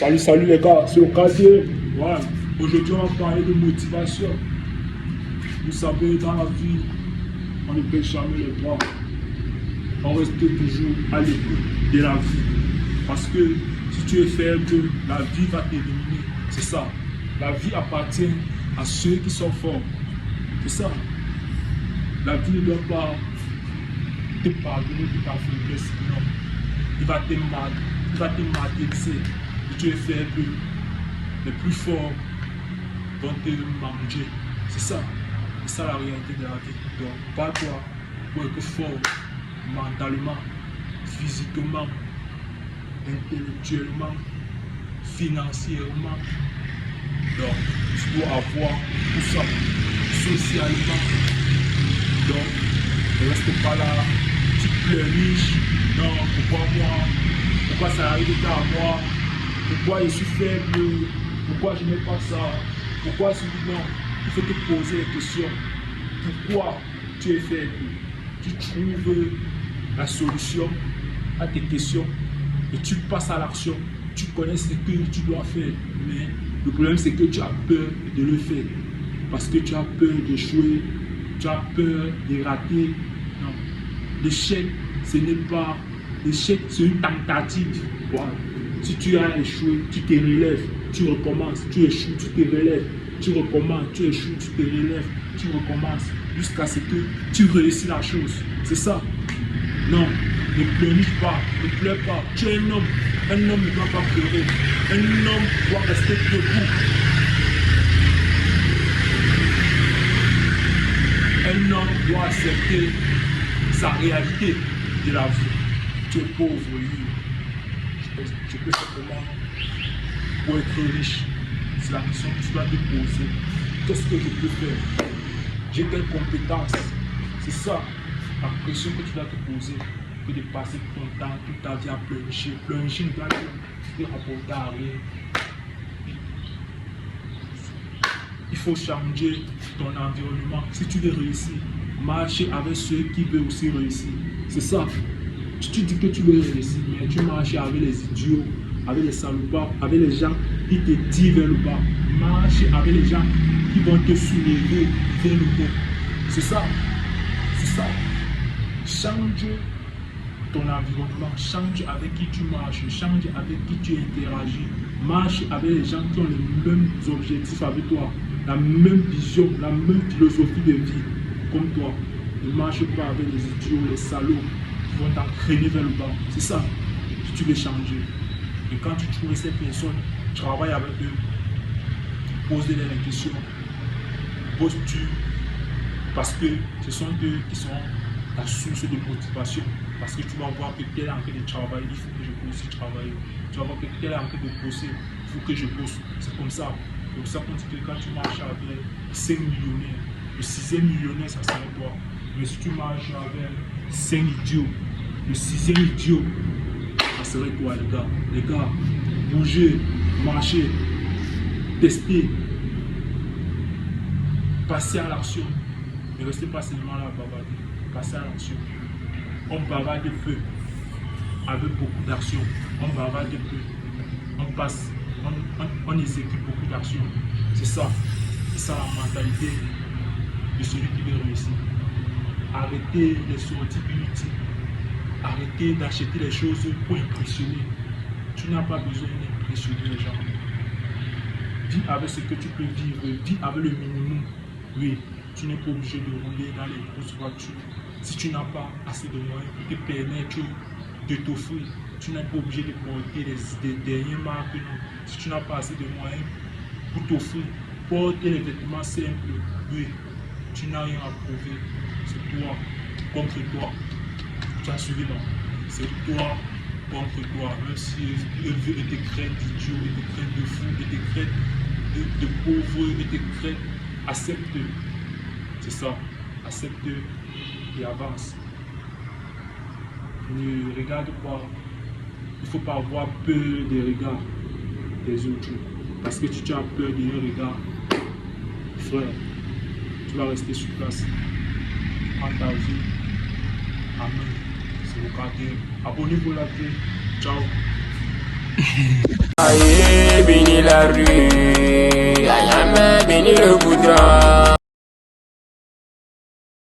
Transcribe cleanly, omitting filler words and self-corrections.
Salut les gars, c'est Ocasio. Voilà. Aujourd'hui, on va parler de motivation. Vous savez, dans la vie, on ne baisse jamais les bras. On reste toujours à l'écoute de la vie. Parce que si tu es faible, la vie va t'éliminer. C'est ça. La vie appartient à ceux qui sont forts. C'est ça. La vie ne doit pas te pardonner de ta faiblesse. Non. Il va te marquer, tu sais. Si tu es faible, les plus forts vont te manger. C'est ça. C'est ça la réalité de la vie. Donc, pas toi pour être fort mentalement, physiquement, intellectuellement, financièrement. Donc, tu dois avoir tout ça socialement. Donc, ne reste pas là, tu pleurniches. Non, pourquoi moi? Pourquoi ça arrive à moi? Pourquoi je suis faible? Pourquoi je n'ai pas ça? Pourquoi je suis non? Il faut te poser les questions. Pourquoi tu es faible? Tu trouves la solution à tes questions et tu passes à l'action. Tu connais ce que tu dois faire, mais le problème c'est que tu as peur de le faire. Parce que tu as peur d'échouer, tu as peur de rater. Non. L'échec, ce n'est pas... L'échec, c'est une tentative. Voilà. Si tu as échoué, tu te relèves, tu recommences, tu échoues, tu te relèves, tu recommences, tu échoues, tu te relèves, tu recommences, jusqu'à ce que tu réussis la chose. C'est ça. Non, ne pleurniche pas, ne pleure pas. Tu es un homme ne doit pas pleurer. Un homme doit rester debout. Un homme doit accepter sa réalité de la vie. Tu es pauvre, oui. Je peux simplement, pour être riche, c'est la question que tu dois te poser. Qu'est-ce que je peux faire? J'ai quelle compétence? C'est ça la question que tu dois te poser, que de passer ton temps, toute ta vie à pleurnicher. Pleurnicher ne doit pas te rapporter à rien. Il faut changer ton environnement. Si tu veux réussir, marcher avec ceux qui veulent aussi réussir. C'est ça. Si tu dis que tu veux réussir, mais tu marches avec les idiots, avec les salopards, avec les gens qui te tirent vers le bas. Marche avec les gens qui vont te soulever vers le haut. C'est ça. C'est ça. Change ton environnement, change avec qui tu marches, change avec qui tu interagis. Marche avec les gens qui ont les mêmes objectifs avec toi, la même vision, la même philosophie de vie comme toi. Ne marche pas avec les idiots, les salauds qui vont t'entraîner vers le bas. C'est ça, si tu veux changer. Et quand tu trouves ces personnes, travaille avec eux, pose-les des questions, pose-tu, parce que ce sont eux qui sont ta source de motivation. Parce que tu vas voir que tel est en train de travailler, il faut que je puisse aussi travailler. Tu vas voir que tel est en train de bosser, il faut que je bosse. C'est comme ça. Donc ça qu'on dit que quand tu marches avec 5 millionnaires, le 6e millionnaire, ça serait toi. Mais si tu marches avec 5 idiots, le 6e idiot, ça serait toi, les gars. Les gars, bougez, marchez, testez, passez à l'action. Ne restez pas seulement là à bavarder. Passez à l'action. On bavarde peu avec beaucoup d'action. On bavarde peu. On passe, on exécute beaucoup d'actions. C'est ça. C'est ça la mentalité de celui qui veut réussir. Arrêtez les sorties inutiles. Arrêtez d'acheter les choses pour impressionner. Tu n'as pas besoin d'impressionner les gens. Vis avec ce que tu peux vivre. Vis avec le minimum. Oui, tu n'es pas obligé de rouler dans les grosses voitures. Si tu n'as pas assez de moyens pour te permettre de t'offrir, tu n'es pas obligé de porter les dernières marques. Non. Si tu n'as pas assez de moyens pour t'offrir, porter les vêtements simples. Oui, tu n'as rien à prouver. C'est toi contre toi. Tu as suivi, non? C'est toi contre toi. Même si Dieu te crée d'idiot, il te crée de fou, il te crée de pauvre, il te crée. Accepte. C'est ça. Accepte et avance. Ne regarde pas. Il ne faut pas avoir peur des regards des autres. Parce que si tu as peur de leurs regards, frère, tu vas rester sur place. Prends ta vie. Amen. C'est le cadre. Abonnez-vous à la vie. Ciao. la rue. Jamais béni le voudra.